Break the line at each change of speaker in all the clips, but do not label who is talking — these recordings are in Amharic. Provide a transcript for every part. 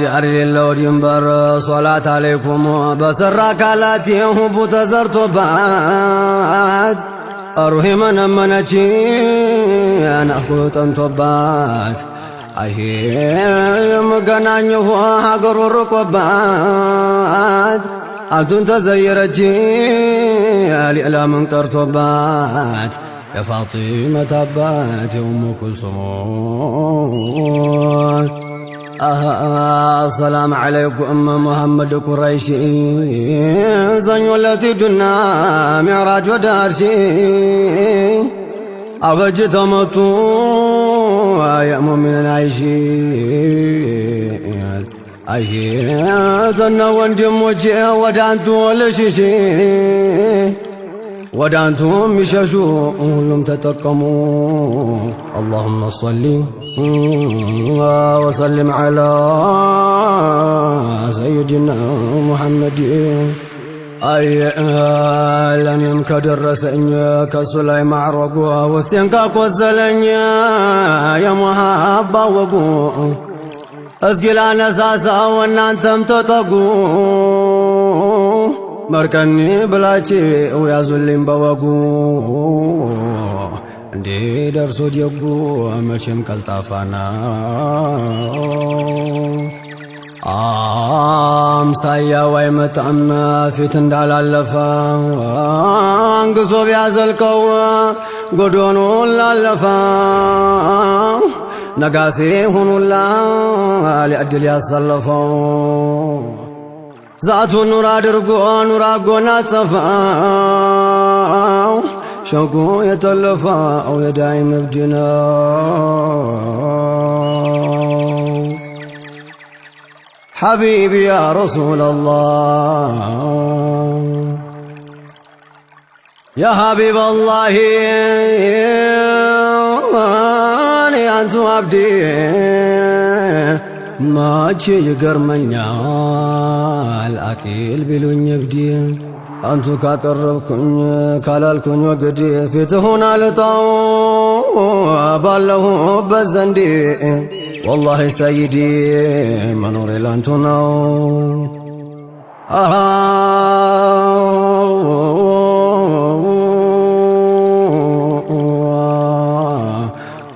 ጃሪ የለው ድንበር ሶላት አለይኩም በሰራ አካላት የሁቡ ተዘርቶባት ሩሄ መነመነች ናፍቆት ጠምቶባት አሄ የምገናኘሁ ሀገሩ ርቆባት አንቱን ተዘየረች ሌላ ምን ቀርቶባት የፋጢመት አባት የኡሙ ኩልሱም السلام عليكم محمد قريشي زنيو التي دنا معراج ودارشي أوجه تمتو يا مؤمن عايشي زنا وندم وجه ودانتو لشيشي ودانتهم يشاشوا لم تتقموا اللهم صل وسلم على سيدنا محمد لن يمكدر رسنيا كسلاي معرقوا واستنكاك وزلنيا يا محبا وقو اسقل انا ساسا وانانتم تتقوا مركني بلاچي ويازلين بوغو اندي درسو ديغو مچم كالطافانا سايا ويمتعم فيت اندالالفا انغسو بيازلكو غدونو لالفا نغاسي هونولا لأدل ياسلفو ذاتو نور አድርጎ ኑር አጎናጸፋው ሸንቁ የተለፋው የዳይም እብድ ነው ሐቢቢ ያ ረሱለላህ ያ ሐቢብ አላህ አንቱ አብዲ ማቼ ይገርመኛል አቂል ቢሉኝ እብዲ አንቱ ካቀረብኩኝ ካላልኩኝ ወግዲ ፊትሁን አልጣው ባለሁበት ዘንዴ ወላሂ ሰይዲ መኖሬ ላንቱ ነው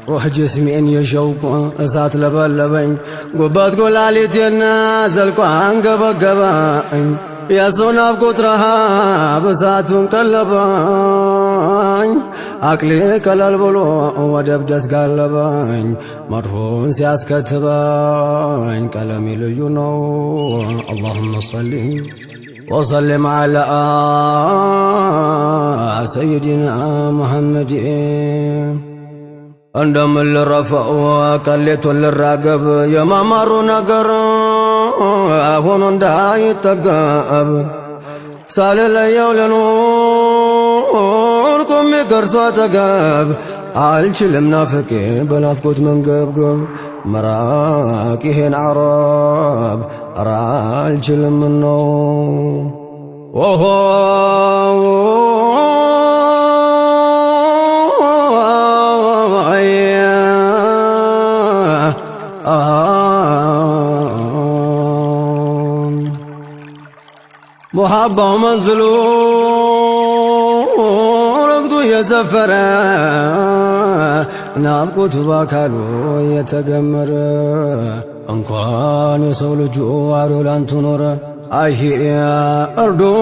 روح جسمي ان يشوق اسات لبلبኝ ጉበት ጎላሊቴና ዘልቆ አንገበገበኝ የሱን ናፍቆት ረሃብ እሳቱን ቀለበኝ አቅሌ ከለል ብሎ ወደ እብደት ጋለበኝ መድሁን ሲያስከትበኝ ቀለሜ ልዩ ነው اللهم صل وسلم على سيدنا محمد عندما الرفع وقلت الرقب يمامر نقر هون داي تقاب سال الليل كم يقرسوا تقاب አልችልም ናፍቄ በናፍቆት መንገብገብ መራቂህን አረብ ኧረ አልችልም ነው محبة منزلو رقدو يسفر نافقو تباكالو يتقمر انقوان يسول جوارو لانتو نور ايه اردو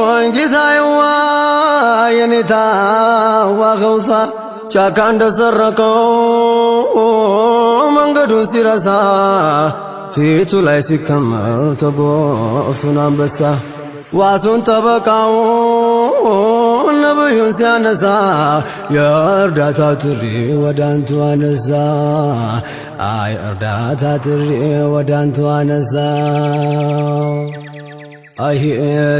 انجيتا يوا ينتا وغوثا چاكان دسرقو منگدو سيرسا ፊቱ ላይ ሲከመር ተጎፍና አንበሳ ዋሱን ተበቃው ነብዩን ሲያነሳ የእርዳታ ጥሪ ወዳንቱ አነሳ አይ እርዳታ ጥሪ ወዳንቱ አነሳ አይ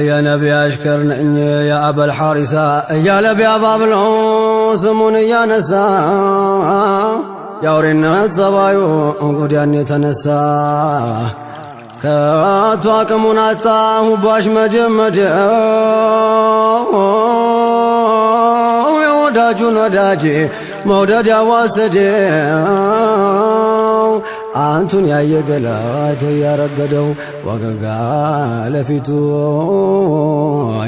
የነቢይ አሽከር ነኝ የአበል ሐሪሳ እያለ ቢያባብለው ስሙን እያነሳ ያውሬነት ጸባዩ ጎዳን የተነሳ ከቶ አቅሙን አጣ ሁባሽ መጀመደ የወዳጁን ወዳጅ መውደድ ያዋሰደ አንቱን ያየ ገላ አይቶ ያረገደው ወገጋ ለፊቱ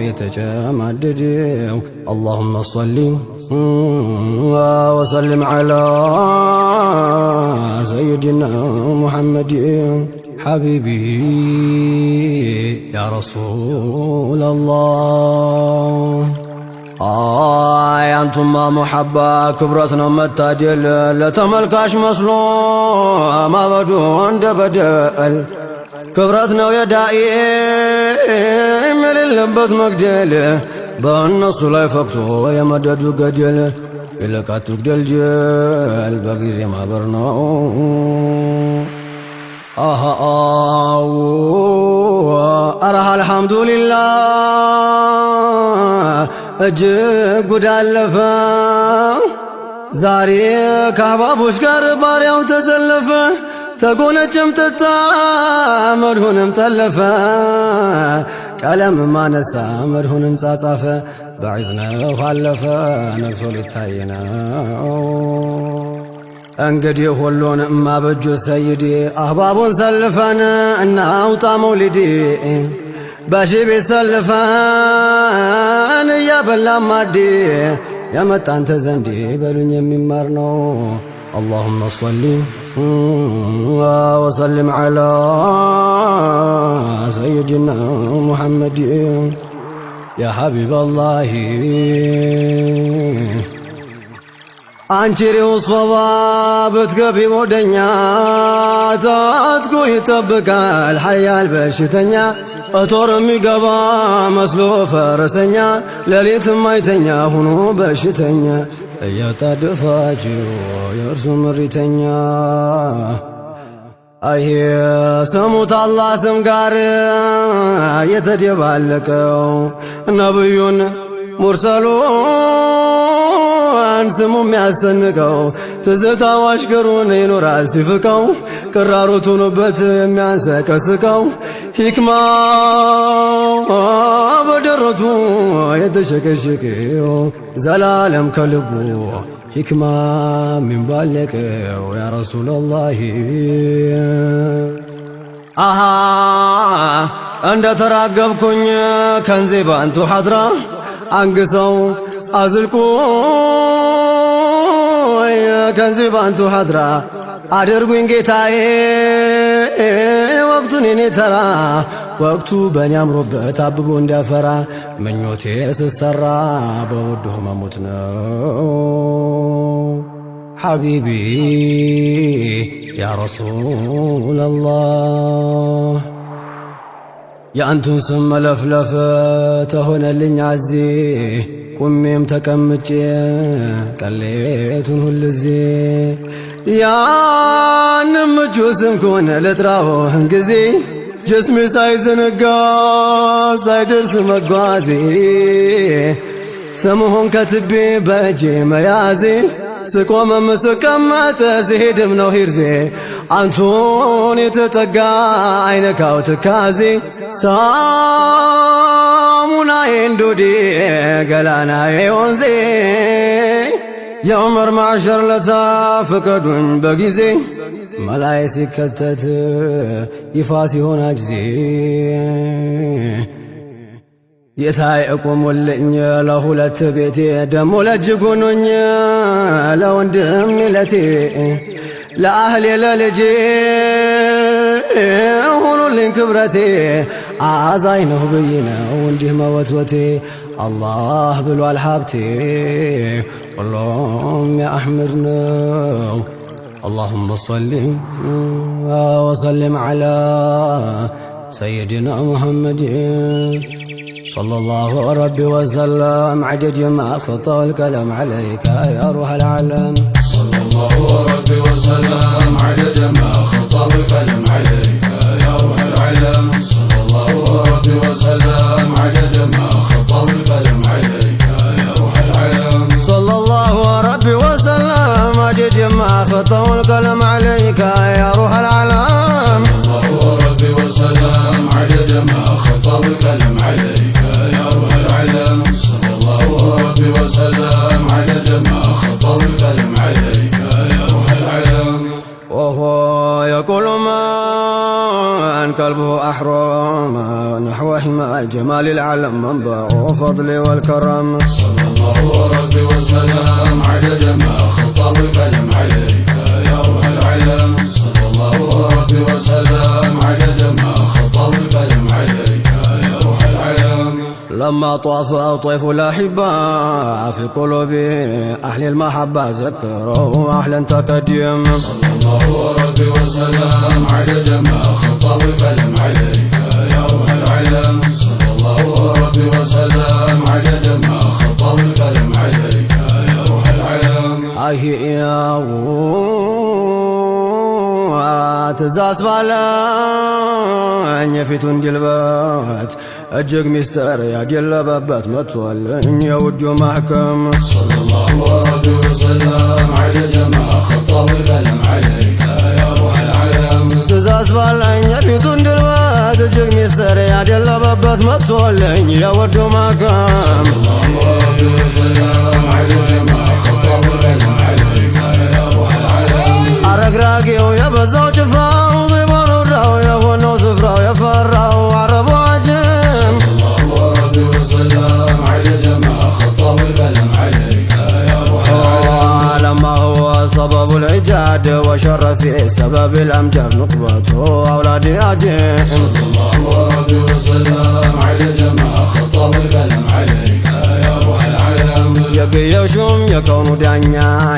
የተጨማደደው اللهم صل وسلم على سيدنا محمد حبيبي يا رسول الله ያንቱማ ሙሐባ ክብረት ነው መታደል ለተመልካች መስሎ ማበዱ እንደ በደል ክብረት ነው የዳኢ የሌለበት መግደል በእነሱ ላይ ፈክቶ የመደዱ ገደል ይልቃቱ ግደልጀል በጊዜ ማበር ነው አረሃ አልሐምዱሊላህ እጅግ ጉድ አለፈ ዛሬ ከአሕባቦች ጋር ባሪያው ተሰለፈ ተጎነጨም ጠጣ መድሁንም ጠለፈ ቀለም ማነሳ መድሁንም ጻጻፈ በዒዝነው አለፈ ነግሶ ሊታይ ነው እንግዲህ ሁሉን ማበጁ ሰይዴ አሕባቡን ሰልፈን እናውጣ መውሊዴ ባሺ ቤት ሰልፈን እያበላን ማዴ የመጣን ተዘንዴ በሉኝ የሚማር ነው اللهم صل وسلم على سيدنا محمد يا حبيب الله አንቺሪው ሶባ ብትገቢ ወደኛ ታጥቆ ይጠብቃል ሐያል በሽተኛ እቶር የሚገባ መስሎ ፈረሰኛ ሌሊት ማይተኛ ሆኖ በሽተኛ እያጣደፋችሁ የእርሱ ምሪተኛ አይ ስሙት አላህ ስም ጋር የተደባለቀው ነብዩን ሙርሰሉን ስሙ የሚያሰንቀው ትዝታው አሽከሩን ይኖራል ሲፍቀው ቅራሮቱንበት የሚያንሰቀስቀው ሂክማ በደረቱ የተሸከሸከው ዘላለም ከልቡ ሂክማ ሚንባለቀው ያ ረሱላላህ አሃ እንደ ተራገብኩኝ ከንዜ ባንቱ ሐድራ አንግሰው አዝልቁ ከንዜ ባንቱ ሐድራ አድርጉኝ ጌታዬ ወቅቱን የኔ ተራ ወቅቱ በእኔ አምሮበት አብቦ እንዲያፈራ ምኞቴ ስሰራ በውድ መሞት ነው ሐቢቢ ያ ረሱላላህ የአንቱን ስም መለፍለፍ ተሆነልኝ አዜ ቁሜም ተቀምጬ ቀሌቱን ሁልዜ ያንም እጁ ስም ከሆነ ልጥራውን ጊዜ ጅስሜ ሳይዘነጋ ሳይደርስ መጓዜ ስምሆን ከትቤ በእጄ መያዜ ስቆመም ስቀመጥ ስሄድም ነው ሂርዜ አንቱን የተጠጋ አይነካው ትካዜ ሳሙናዬ እንዶዴ ገላናዬ ወንዜ የዑመር ማዕሸር ለታ ፍቀዱኝ በጊዜ መላይ ሲከተት ይፋ ሲሆን ጊዜ የታይ እቆሙልኝ ለሁለት ቤቴ ደሞ ለእጅጉኑኝ ለወንድም ለቴ ለአህሌ ለልጄ ሁኑልኝ ክብረቴ አዛኝ ነው ብዬ ነው እንዲህ መወትወቴ አላህ ብሏል ሀብቴ ሁሉም የአሕመድ ነው اللهم صل وسلم على سيدنا محمد صلى الله ربي وسلم عدد ما خطى الكلام عليك يا روح العالم
صلى الله ربي وسلم عدد ما خطى الكلام عليك يا روح العالم صلى الله ربي وسلم عدد ما خطى الكلام عليك يا روح العالم
صلى الله ربي وسلم عدد ما خطى الكلام عليك يا روح العالم
صلى الله ربي وسلم عدد ما خطى الكلام عليك يا روح العالم صلى الله ربي وسلم عدد ما خطى الكلام عليك يا روح العالم
وهو جمال العالم منبع فضلي والكرم.
صلى الله ربي وسلم عدد ما خطب القلم عليك يا روح العلم. صلى الله ربي وسلم عدد ما خطب القلم عليك يا روح العلم.
لما طاف طيف الأحباء في قلوبي أهل المحبة ذكروا أهلا تقدم.
صلى الله ربي وسلم عدد ما خطب القلم عليك يا روح العلم. صلى الله ربي وسلم عدد ما خطب القلم عليك يا روح العلم.
يا ትእዛዝ ባለኝ የፊቱን ጅልበት እጅግ ሚስጥር ያደለበበት መጥቷልኝ የውዱ ማህከም።
صلى الله ربي وسلم عدد ما خطب القلم عليك يا روح العلم.
ትእዛዝ ባለኝ የፊቱን ጅልበት እጅግ ሚስጥር ያደለበበት መጥቷልኝ የውዱ ማህከም።
صلى الله ربي وسلم عدد ما خطب القلم عليك يا روح العلم.
አረግራጌው የበዛው ጭፍራው ዚቦን ወዳው የሆነው ስፍራው የፈራው አረቡ አጅም።
الله ربي وسلم عدد ما خطب القلم عليك يا روح العلم.
لما هو سبب العجاد وشرف سبب الأمجاد نقبته أولادي عجيم.
صلى الله ربي وسلم عدد ما خطب القلم عليك يا روح العلم.
የቅየሹም የከውኑ ዳኛ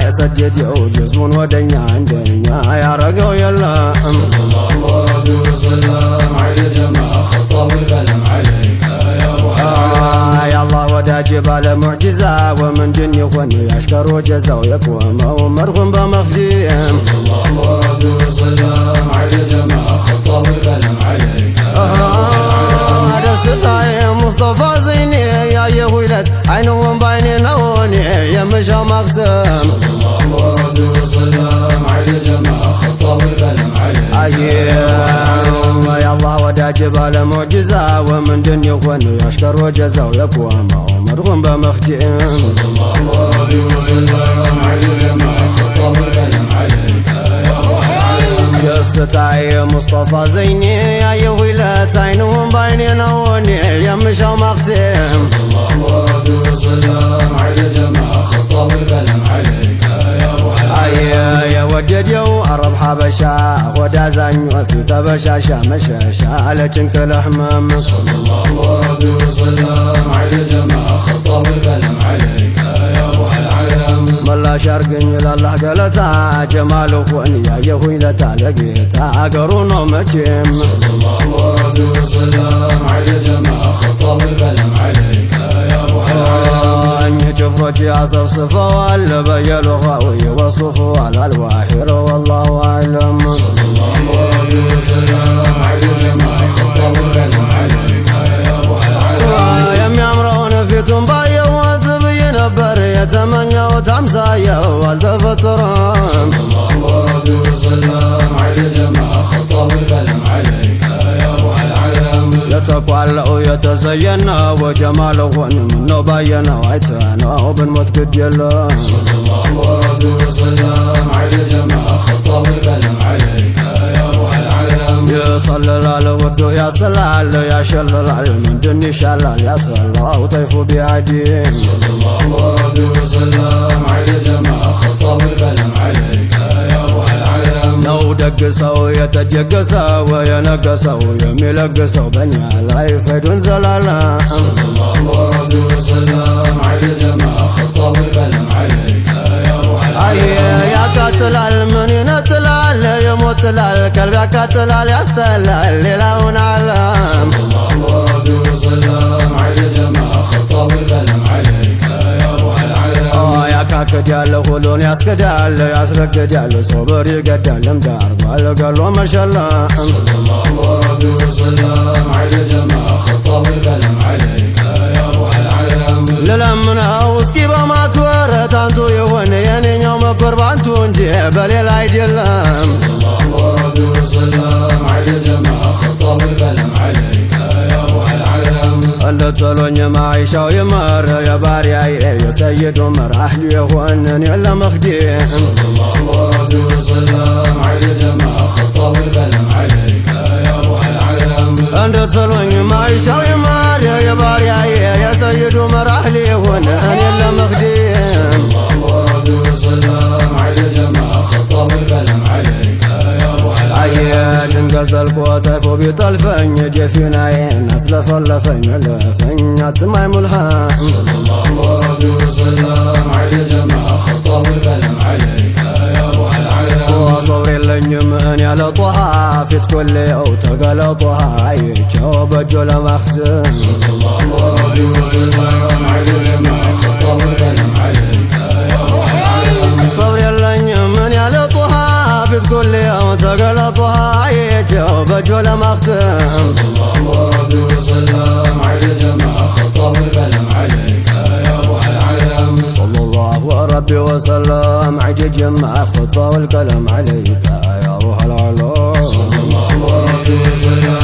የሰደደው ጅዝሙን ወደኛ እንደኛ ያረገው የለም።
صلى الله ربي وسلم عدد ما خطب القلم عليك يا روح العلم.
የአላህ ወዳጅ ባለ ሙዕጅዛ ወምንድን ይሆን ያሽከሮ ጀዛው የቆመው መርሁም በመኽዲም።
صلى الله ربي وسلم عدد ما خطب القلم عليك
ደስታዬ ሙስጠፋ ዘይኔ ያየሁ ይለት አይነውን ባይኔ ነውኔ የምሻው ማክተም።
صلى الله ربي وسلم عدد ما خطب القلم عليك
የአላህ ወዳጅ ባለ ሙዕጅዛ ወምንድን ይሆን ያሽከሮ ጀዛው የቆመው መርሁም በመኽዲም።
صلى الله ربي وسلم عدد ما خطب القلم عليك يا روح العلم.
ደስታዬ ሙስጠፋ ዘይኔ ያየሁ ይለት አይነውን ባይኔ ነውኔ የምሻው ማክተም።
صلى الله ربي وسلم عدد ما خطب القلم عليك يا روح العلم.
የወደደው አረብ ሐበሻ ወዳዛኝ ፊት በሻሻ መሸሻ ለጭንቅል ህመም።
صلى الله ربي وسلم عدد ما خطب القلم عليك يا روح العلم.
መላሽ አርገኝ ላላህ ገለታ ጀማል ሆን ያየሁኝ ለታ ለጌታ አገሩ ነው መቼም።
صلى الله ربي وسلم عدد ما خطب القلم عليك يا روح العلم.
ጭፍሮች ያሰብስፈዋል በየሉጋው ይወصفዋል አልዋሂር ወላሁ አዕለም።
صلى الله ربي وسلم عدد ما خطب القلم عليك يا روح العلم.
የሚያምረውን ፊቱን ባየሁት ብዬ ነበር የተመኘሁት አምሳየው አልተፈጠረም።
صلى الله ربي وسلم عدد ما خطب القلم عليك يا روح العلم.
የተቋለው የተዘየነው ጀማል ሆን ምነው ባየነው አይተነው ብንሞት ግድ የለም።
صلى الله ربي وسلم عدد ما خطب القلم عليك يا روح العلم.
ይሰልላል ወዶ ያስላል ያሸልላል ምንድን ይሻላል ያሰላው ጠይፉ ቢያዲም።
صلى الله ربي وسلم عدد ما خطب القلم عليك يا روح العلم.
ነው ደግ ሰው የተጀገሰው የነገሰው የሚለግሰው በእኛ ላይ ፈይዱን ዘላለም።
صلى الله ربي وسلم عدد ما خطب القلم عليك يا روح العلم.
ያቃጥላል ምን ይነጥላል የሞትላል ቀልብ ያቃጥላል ያስተላል ሌላውን ዓለም።
صلى الله ربي وسلم عدد ما خطب القلم عليك يا روح العلم.
ያካክዳል ሁሉን ያስክዳል ያስረግዳል ሶብር ይገዳል እምዳርጓል ገሎ መሸለም።
صلى الله ربي وسلم عدد ما خطب القلم عليك يا روح العلم.
ልለምነው እስኪ በማክበር ታንቱ የሆነ የኔኛው መኮር ባንቱ እንጂ በሌላ አይደለም።
صلى الله ربي وسلم عدد ما خطب القلم عليك يا روح العلم.
እንደተሎኝ ማይሻው ይመር የባሪያዬ የሰይድ ዑመር አህሊ የሆንን የለመኽዲም።
صلى الله ربي وسلم عدد ما خطب القلم عليك يا روح العلم.
እንደተሎኝ ማይሻው ይመር ዘልቆ ጠፎ ቢጠልፈኝ ጀፊናዬን አስለፈለፈኝ ለፈኝ አትማይ ሙልሃም
ሰለላሁ ረቢ ወሰለም ዐደደ ማ ኸጠሁ ልቀለም ዐለይከ ያ ሩሐል ዓለም
ወሶብር የለኝም እኔ ያለ ጦሃ ፊት ኮሌው ተገለጦሃ አይቼው በእጆ ለማኽዘን
ሰለላሁ ረቢ ወሰለም ዐደደ ማ ኸጠሁ ልቀለም ዐለይከ ያ ሩሐል ዓለም
ሶብር የለኝም እኔ ያለ ጦሃ ፊት ኮሌው ተገለጦሃ አይቼው በእጆ ለማኽዘን
ሰለላሁ ረቢ ወሰለም ዐደደ ማ ኸጠሁ ልቀለም ዐለይከ ያ ሩሐል ዓለም
ሰለላሁ ረቢ ወሰለም ዐደደ ማ ኸጠሁ ልቀለም ዐለይከ ያ ሩሐል ዓለም
ሰለላሁ ረቢ ወሰለም